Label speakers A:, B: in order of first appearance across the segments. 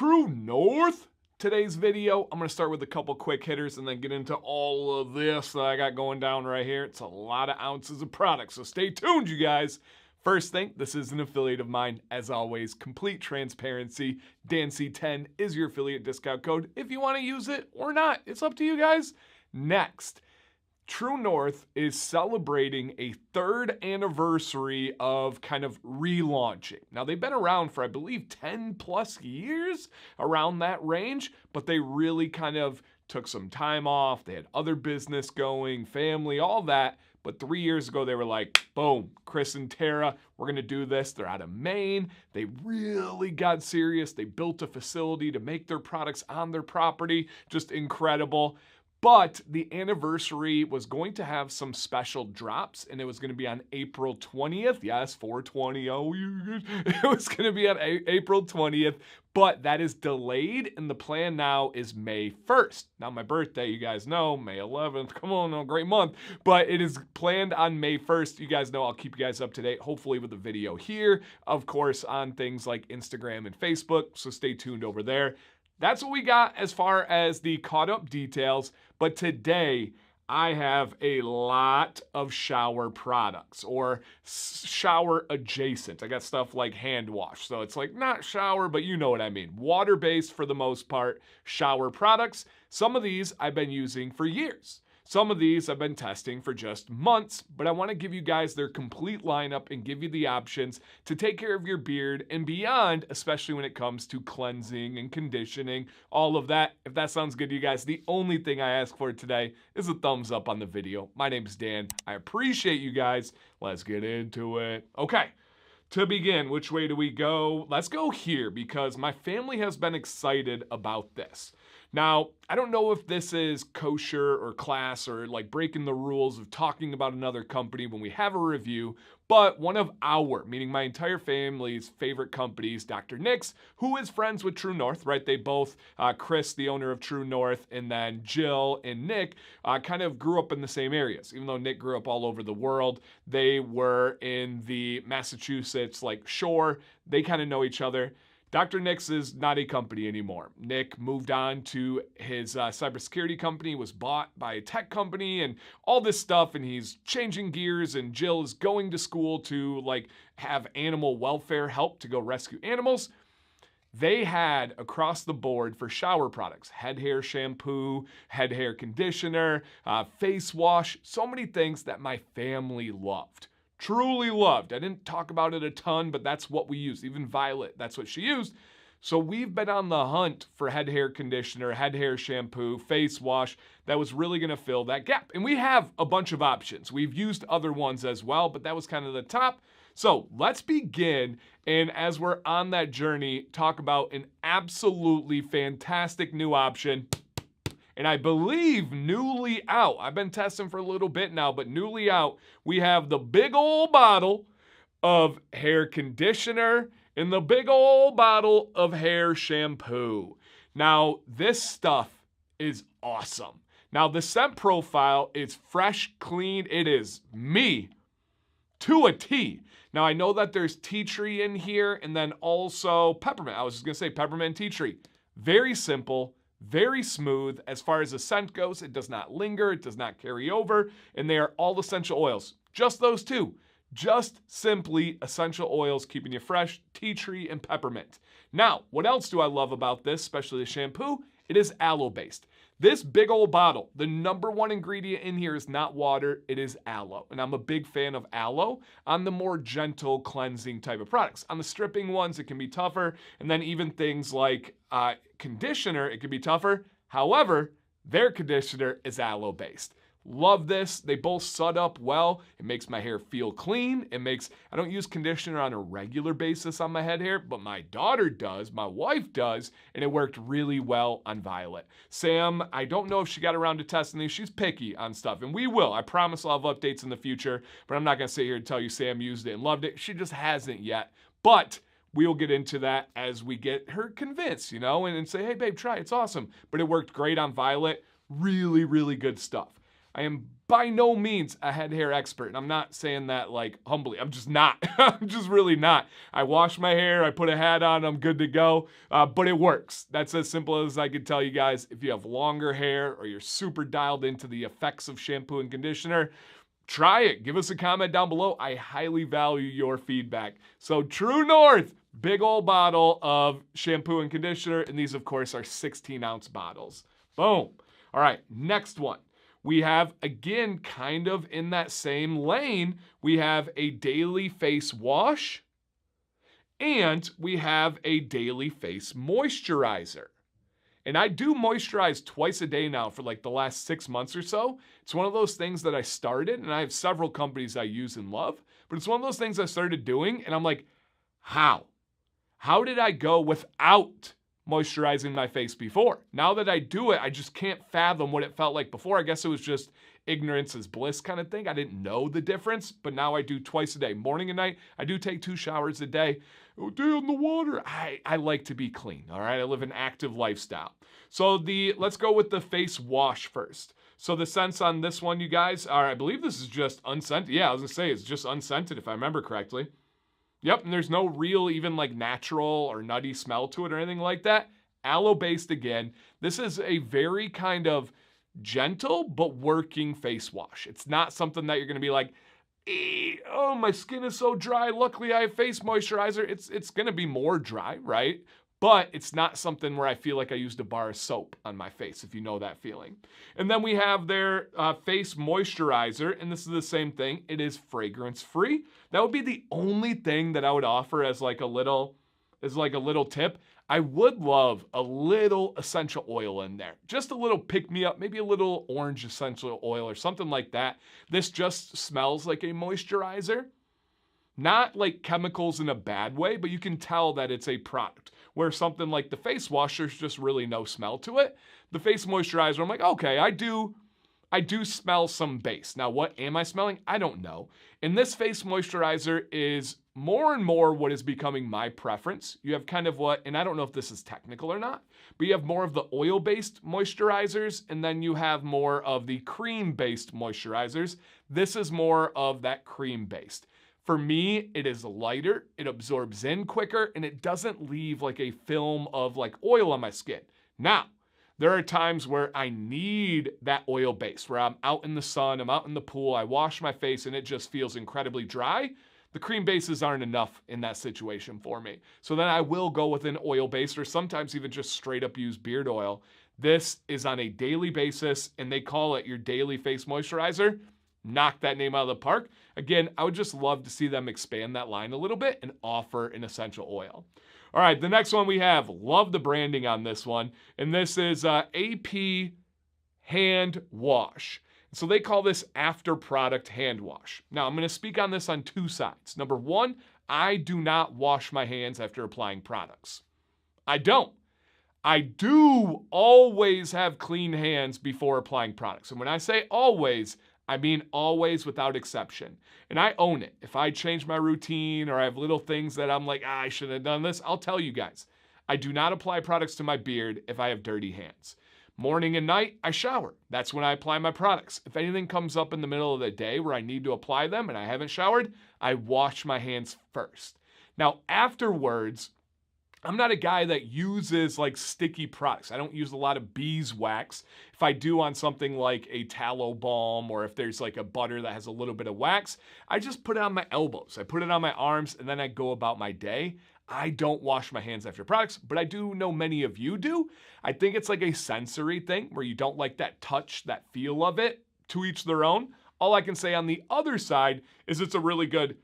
A: True North. Today's video, I'm going to start with a couple quick hitters and then get into all of this that I got going down right here. It's a lot of ounces of product, so stay tuned, you guys. First thing, this is an affiliate of mine. As always, complete transparency. DanC10 is your affiliate discount code. If you want to use it or not, it's up to you guys. Next, True North is celebrating a third anniversary of kind of relaunching. Now, they've been around for, I believe, 10 plus years, around that range, but they really kind of took some time off. They had other business going, family, all that. But 3 years ago, they were like, boom, Chris and Tara, we're going to do this. They're out of Maine. They really got serious. They built a facility to make their products on their property. Just incredible. But the anniversary was going to have some special drops, and it was going to be on April 20th. Yes, 420. Oh, it was going to be on April 20th, but that is delayed, and the plan now is May 1st. Now, my birthday, you guys know, May 11th. Come on, a great month. But it is planned on May 1st. You guys know I'll keep you guys up to date, hopefully with a video here, of course, on things like Instagram and Facebook, so stay tuned over there. That's what we got as far as the caught up details. But today, I have a lot of shower products or shower adjacent. I got stuff like hand wash. So it's like not shower, but you know what I mean. Water-based for the most part, shower products. Some of these I've been using for years. Some of these I've been testing for just months, but I want to give you guys their complete lineup and give you the options to take care of your beard and beyond, especially when it comes to cleansing and conditioning, all of that. If that sounds good to you guys, the only thing I ask for today is a thumbs up on the video. My name's Dan. I appreciate you guys. Let's get into it. Okay. To begin, which way do we go? Let's go here because my family has been excited about this. Now, I don't know if this is kosher or class or like breaking the rules of talking about another company when we have a review, but one of our, meaning my entire family's favorite companies, Dr. Nick's, who is friends with True North, right? They both, Chris, the owner of True North, and then Jill and Nick kind of grew up in the same areas. Even though Nick grew up all over the world, they were in the Massachusetts, like, shore. They kind of know each other. Dr. Nick's is not a company anymore. Nick moved on to his cybersecurity company, was bought by a tech company and all this stuff, and he's changing gears, and Jill is going to school to like have animal welfare help to go rescue animals. They had across the board for shower products, head hair shampoo, head hair conditioner, face wash, so many things that my family loved. Truly loved. I didn't talk about it a ton, but that's what we used. Even Violet, that's what she used. So we've been on the hunt for head hair conditioner, head hair shampoo, face wash that was really going to fill that gap. And we have a bunch of options. We've used other ones as well, but that was kind of the top. So let's begin, and as we're on that journey, talk about an absolutely fantastic new option. And I believe newly out, I've been testing for a little bit now, but newly out, we have the big old bottle of hair conditioner and the big old bottle of hair shampoo. Now, this stuff is awesome. Now, the scent profile is fresh, clean. It is me to a T. Now, I know that there's tea tree in here and then also peppermint. I was just going to say peppermint and tea tree. Very simple. Very smooth. As far as the scent goes, it does not linger, it does not carry over, and they are all essential oils. Just those two. Just simply essential oils keeping you fresh, tea tree and peppermint. Now, what else do I love about this, especially the shampoo? It is aloe-based. This big old bottle, the number one ingredient in here is not water, it is aloe. And I'm a big fan of aloe on the more gentle cleansing type of products. On the stripping ones, it can be tougher. And then even things like conditioner, it can be tougher. However, their conditioner is aloe-based. Love this. They both sud up well. It makes my hair feel clean. I don't use conditioner on a regular basis on my head hair, but my daughter does, my wife does, and it worked really well on Violet. Sam, I don't know if she got around to testing these. She's picky on stuff, and we will. I promise I'll have updates in the future, but I'm not going to sit here and tell you Sam used it and loved it. She just hasn't yet, but we'll get into that as we get her convinced, you know, and say, hey, babe, try it. It's awesome. But it worked great on Violet. Really, really good stuff. I am by no means a head hair expert, and I'm not saying that like humbly. I'm just not. I'm just really not. I wash my hair, I put a hat on, I'm good to go, but it works. That's as simple as I can tell you guys. If you have longer hair or you're super dialed into the effects of shampoo and conditioner, try it. Give us a comment down below. I highly value your feedback. So True North, big old bottle of shampoo and conditioner, and these of course are 16-ounce bottles. Boom. All right, next one. We have, again, kind of in that same lane, we have a daily face wash and we have a daily face moisturizer. And I do moisturize twice a day now for like the last 6 months or so. It's one of those things that I started, and I have several companies I use and love, but it's one of those things I started doing, and I'm like, how? How did I go without moisturizing my face before? Now that I do it, I just can't fathom what it felt like before. I guess it was just ignorance is bliss kind of thing. I didn't know the difference, but now I do twice a day, morning and night. I do take 2 showers a day. Oh, day on the water. I like to be clean, all right? I live an active lifestyle. So let's go with the face wash first. So the scents on this one, you guys, are, I believe this is just unscented. Yeah, I was gonna say it's just unscented if I remember correctly. Yep, and there's no real even like natural or nutty smell to it or anything like that. Aloe-based again. This is a very kind of gentle but working face wash. It's not something that you're gonna be like, oh, my skin is so dry. Luckily, I have face moisturizer. It's gonna be more dry, right? But it's not something where I feel like I used a bar of soap on my face, if you know that feeling. And then we have their face moisturizer, and this is the same thing. It is fragrance-free. That would be the only thing that I would offer as like a little tip. I would love a little essential oil in there. Just a little pick-me-up, maybe a little orange essential oil or something like that. This just smells like a moisturizer. Not like chemicals in a bad way, but you can tell that it's a product. Where something like the face wash, there's just really no smell to it. The face moisturizer, I'm like, okay, I do smell some base. Now, what am I smelling? I don't know. And this face moisturizer is more and more what is becoming my preference. You have kind of what, and I don't know if this is technical or not, but you have more of the oil-based moisturizers, and then you have more of the cream-based moisturizers. This is more of that cream-based. For me, it is lighter, it absorbs in quicker, and it doesn't leave like a film of like oil on my skin. Now, there are times where I need that oil base, where I'm out in the sun, I'm out in the pool, I wash my face, and it just feels incredibly dry. The cream bases aren't enough in that situation for me. So then I will go with an oil base, or sometimes even just straight up use beard oil. This is on a daily basis, and they call it your daily face moisturizer. Knock that name out of the park. Again, I would just love to see them expand that line a little bit and offer an essential oil. All right, the next one we have, love the branding on this one, and this is AP Hand Wash. So they call this after product hand wash. Now, I'm going to speak on this on 2 sides. Number 1, I do not wash my hands after applying products. I don't. I do always have clean hands before applying products. And when I say always, I mean always without exception. And I own it. If I change my routine or I have little things that I'm like, I shouldn't have done this, I'll tell you guys. I do not apply products to my beard if I have dirty hands. Morning and night, I shower. That's when I apply my products. If anything comes up in the middle of the day where I need to apply them and I haven't showered, I wash my hands first. Now, afterwards, I'm not a guy that uses like sticky products. I don't use a lot of beeswax. If I do on something like a tallow balm or if there's like a butter that has a little bit of wax, I just put it on my elbows. I put it on my arms and then I go about my day. I don't wash my hands after products, but I do know many of you do. I think it's like a sensory thing where you don't like that touch, that feel of it. To each their own. All I can say on the other side is it's a really good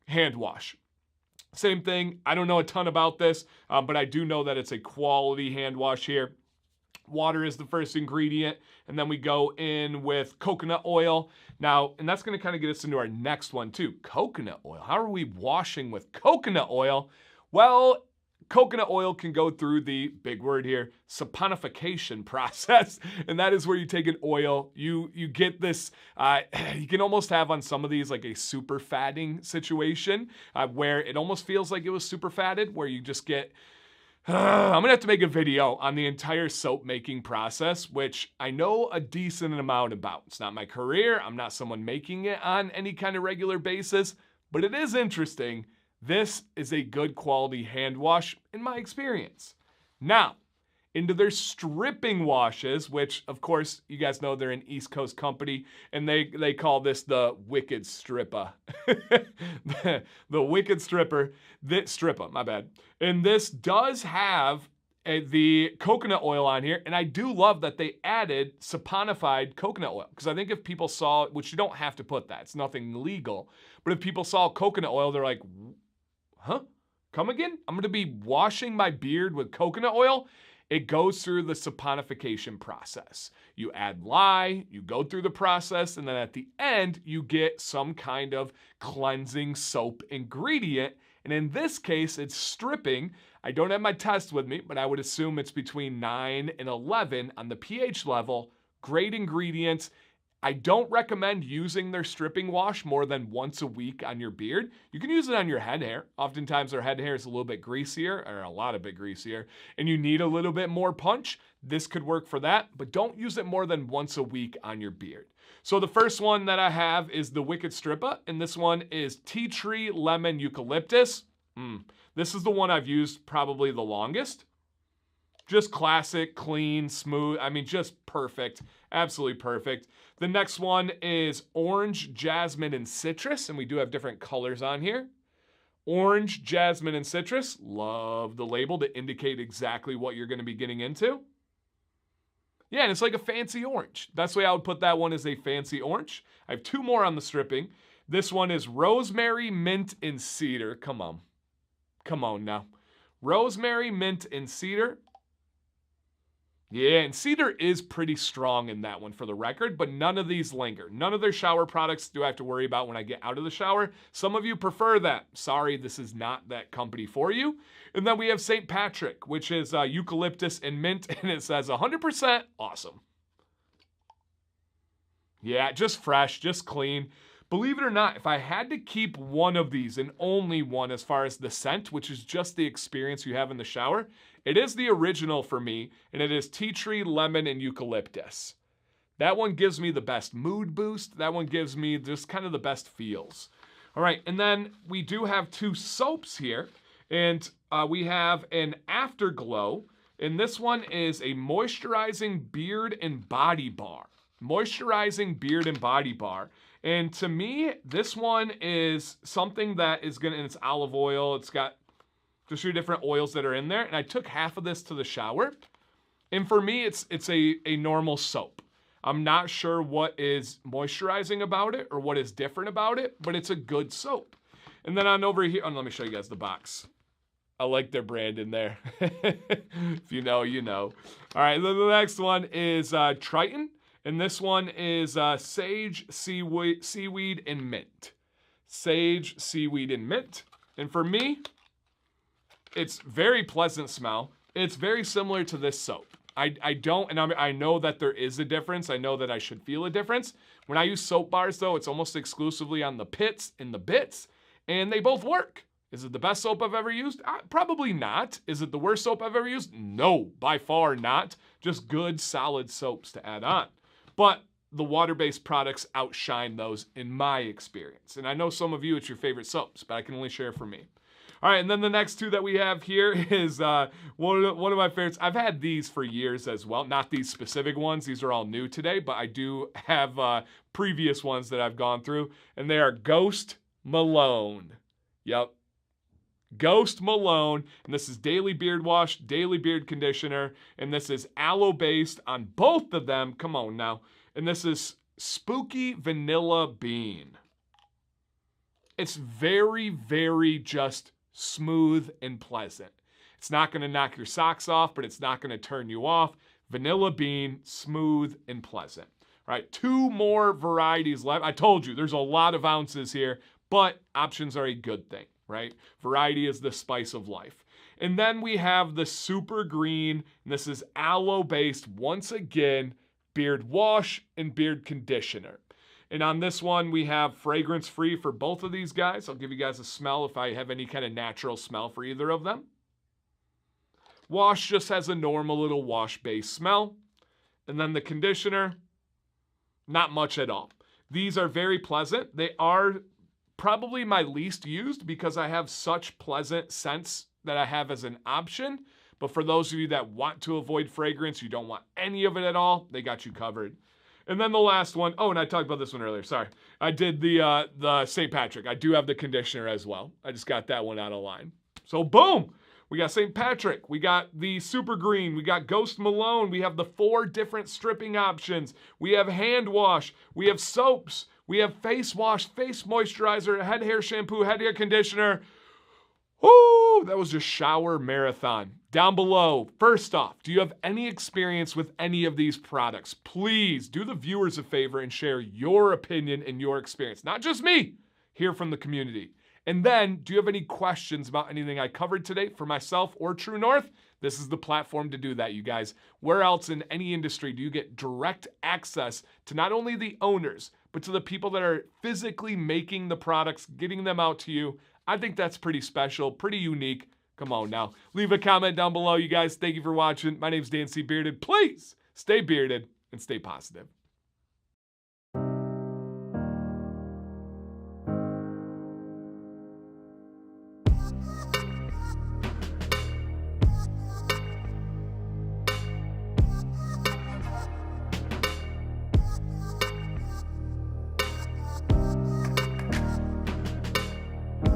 A: hand wash. Same thing, I don't know a ton about this, but I do know that it's a quality hand wash here. Water is the first ingredient, and then we go in with coconut oil. Now, and that's gonna kind of get us into our next one too, coconut oil. How are we washing with coconut oil? Well, coconut oil can go through the, big word here, saponification process. And that is where you take an oil, you get this, you can almost have on some of these like a super fatting situation where it almost feels like it was super fatted, where you just get I'm gonna have to make a video on the entire soap making process, which I know a decent amount about. It's not my career. I'm not someone making it on any kind of regular basis, but it is interesting. This is a good quality hand wash in my experience. Now, into their stripping washes, which of course you guys know they're an East Coast company, and they call this the Wicked Stripper. the Wicked Stripper, my bad. And this does have the coconut oil on here, and I do love that they added saponified coconut oil, because I think if people saw, which you don't have to put that, it's nothing legal, but if people saw coconut oil, they're like, huh? Come again? I'm gonna be washing my beard with coconut oil? It goes through the saponification process. You add lye, you go through the process, and then at the end, you get some kind of cleansing soap ingredient. And in this case, it's stripping. I don't have my test with me, but I would assume it's between 9 and 11 on the pH level. Great ingredients. I don't recommend using their stripping wash more than once a week on your beard. You can use it on your head hair. Oftentimes our head hair is a little bit greasier, or a lot of bit greasier, and you need a little bit more punch. This could work for that, but don't use it more than once a week on your beard. So the first one that I have is the Wicked Stripper, and this one is Tea Tree Lemon Eucalyptus. This is the one I've used probably the longest. Just classic, clean, smooth. I mean, just perfect. Absolutely perfect. The next one is Orange, Jasmine, and Citrus, and we do have different colors on here. Orange, Jasmine, and Citrus. Love the label to indicate exactly what you're going to be getting into. Yeah, and it's like a fancy orange. That's the way I would put that one, as a fancy orange. I have two more on the stripping. This one is Rosemary, Mint, and Cedar. Come on. Come on now. Rosemary, Mint, and Cedar. Yeah, and cedar is pretty strong in that one for the record, but none of these linger. None of their shower products do I have to worry about when I get out of the shower. Some of you prefer that. Sorry, this is not that company for you. And then we have St. Patrick, which is eucalyptus and mint, and it says 100% awesome. Yeah, just fresh, just clean. Believe it or not, if I had to keep one of these, and only one as far as the scent, which is just the experience you have in the shower, it is the original for me, and it is Tea Tree, Lemon, and Eucalyptus. That one gives me the best mood boost. That one gives me just kind of the best feels. All right, and then we do have two soaps here, and we have an Afterglow, and this one is a moisturizing beard and body bar. Moisturizing beard and body bar. And to me, this one is something that is gonna, and it's olive oil. It's got just 3 different oils that are in there. And I took half of this to the shower. And for me, it's a normal soap. I'm not sure what is moisturizing about it or what is different about it, but it's a good soap. And then on over here, oh, let me show you guys the box. I like their brand in there. If you know, you know. All right, then the next one is Triton. And this one is sage, seaweed, and mint. Sage, seaweed, and mint. And for me, it's very pleasant smell. It's very similar to this soap. I know that there is a difference. I know that I should feel a difference. When I use soap bars, though, it's almost exclusively on the pits and the bits, and they both work. Is it the best soap I've ever used? Probably not. Is it the worst soap I've ever used? No, by far not. Just good, solid soaps to add on. But the water-based products outshine those in my experience. And I know some of you, it's your favorite soaps, but I can only share for me. All right, and then the next two that we have here is one of my favorites. I've had these for years as well. Not these specific ones. These are all new today, but I do have previous ones that I've gone through, and they are Ghost Malone. Yep. Ghost Malone, and this is daily beard wash, daily beard conditioner, and this is aloe-based on both of them. Come on now. And this is Spooky Vanilla Bean. It's very, very just smooth and pleasant. It's not going to knock your socks off, but it's not going to turn you off. Vanilla Bean, smooth and pleasant. All right, 2 more varieties left. I told you, there's a lot of ounces here, but options are a good thing. Right? Variety is the spice of life. And then we have the Super Green, and this is aloe-based, once again, beard wash and beard conditioner. And on this one, we have fragrance-free for both of these guys. I'll give you guys a smell if I have any kind of natural smell for either of them. Wash just has a normal little wash-based smell. And then the conditioner, not much at all. These are very pleasant. They are probably my least used because I have such pleasant scents that I have as an option. But for those of you that want to avoid fragrance, you don't want any of it at all, they got you covered. And then the last one, oh, and I talked about this one earlier, sorry. I did the St. Patrick. I do have the conditioner as well. I just got that one out of line. So boom, we got St. Patrick, we got the Super Green, we got Ghost Malone, we have the 4 different stripping options, we have hand wash, we have soaps, we have face wash, face moisturizer, head hair shampoo, head hair conditioner. Woo, that was just shower marathon. Down below, first off, do you have any experience with any of these products? Please do the viewers a favor and share your opinion and your experience. Not just me, hear from the community. And then, do you have any questions about anything I covered today for myself or True North? This is the platform to do that, you guys. Where else in any industry do you get direct access to not only the owners, but to the people that are physically making the products, getting them out to you? I think that's pretty special, pretty unique. Come on now. Leave a comment down below, you guys. Thank you for watching. My name's Dan C. Bearded. Please stay bearded and stay positive.